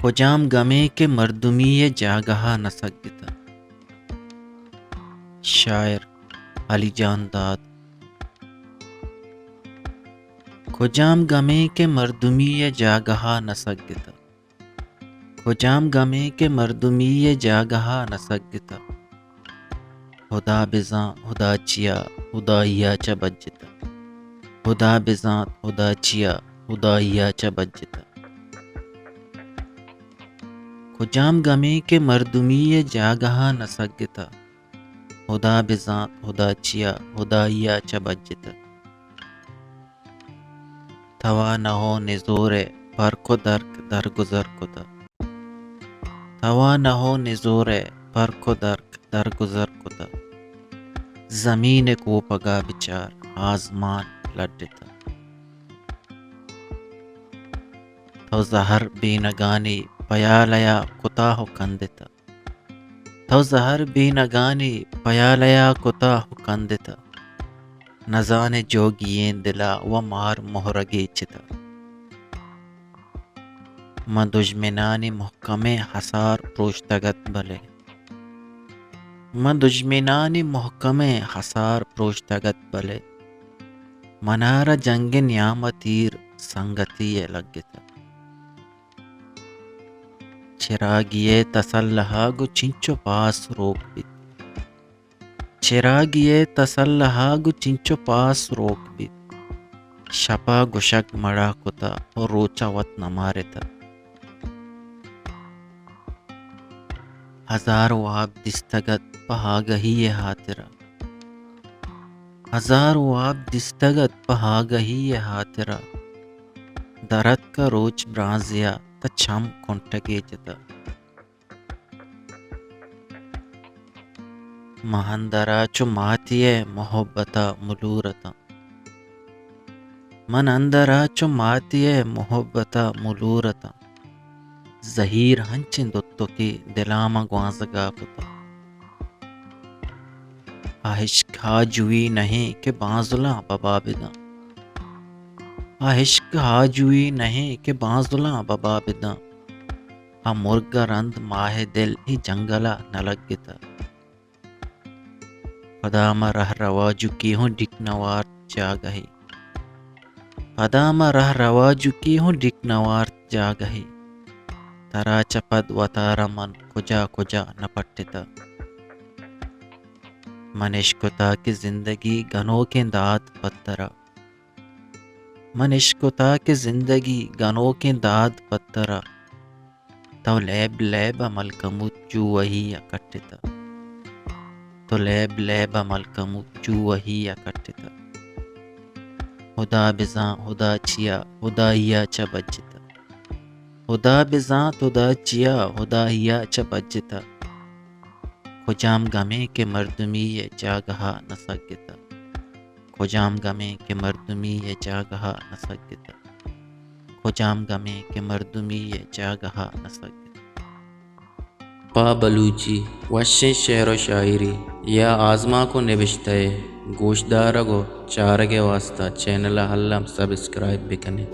کجام گمے کے مردمی جاگہا نسگتا. شاعر علی جان داد. کجام گمے کے مردمی جاگہا نسگتا. کجام گمے کے مردمی جاگہا نسگتا. خدا بزاں خدا چیا خدایا چا بجتا. خدا بزاں خدا چیا خدایا چا بجتا. کجام گمے کے مردمی جاگہا نسگتا. خدا بزاں خدا چیا خدایا چا بجتا. توا نہ ہو نزور فرق و درک درگزر کتا. توا نہ ہو نزور فرق و درک درگزر کتا. زمین کو پگا بچار آزمان لڈتا. تو زہر بی نگانی پیالیا کتا ہو کندتا. تو زہر بی نگانی پیالیا کتا ہو کندتا. نزان جوگیین دلا و مار مہرگی چتا. من دشمنانی محکم حصار پروشتگت بلے. من دشمنانی محکم حصار پروشتگت بلے. منار جنگ نیامتیر سنگتی لگتا. چراغیے تسلحا گو چنچو پاس روک بیت. چراغیے تسلحا گو چنچو پاس روک بیت. شپا گشک مڑا کتا اور روچا وط نمارتا. ہزار واب دستگت پہاگہی ہاترا. ہزار واب دستگت پہاگہی ہاترا. درت کا روچ برانزیا تا چھم کنٹگے جتا. مہندرا چو ماتیے محبتا ملورتا. من اندرا چو ماتیے محبتا ملورتا. زہیر ہنچن دوتو کی دلاما گوانزگا کتا. عشق ہاجوی نہیں کہ بانزلاں ببابداں. عشق ہاجوی نہیں کہ بانزلاں ببابداں. مرگا رند ماہ دل ہی جنگلا نلگتا. خدا ما رہ رواجو کی ہوں ڈک نوار جاگہی. خدا ما رہ رواجو کی ہوں ڈک نوار جاگہی. ترا چپد و تارا من کجا کجا نپٹتا. من عشقتا کی زندگی گنو کے داد پترا. من عشقتا کی زندگی گنو کے داد پترا. تو لیب لیب عمل کموت جو وہی اکٹتا. تو لیب لیب عمل کموت جو وہی اکٹتا. خدا بزاں خدا چیا خدایا چا بجتا. خدا بزاں خدا چیا خدایا چا بجتا. کجام گمے کے مردمی جاگہا نسگتا. کجام گمے کے مردمی جاگہا نسگتا. کجام گمے کے مردمی جاگہا نسگتا. پا بلوچی وشن شعر و شاعری یا آزما کو نوشتے گوشدارگو چارگے واسطہ چینل حلم سبسکرائب بکنے.